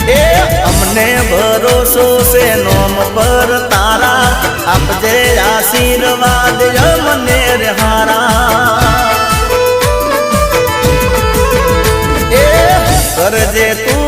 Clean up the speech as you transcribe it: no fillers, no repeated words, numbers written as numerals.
એ અમને ભરોસો છે નોમ પર તારા આપજે આશીર્વાદ અમને રે હારા એ કરજે તું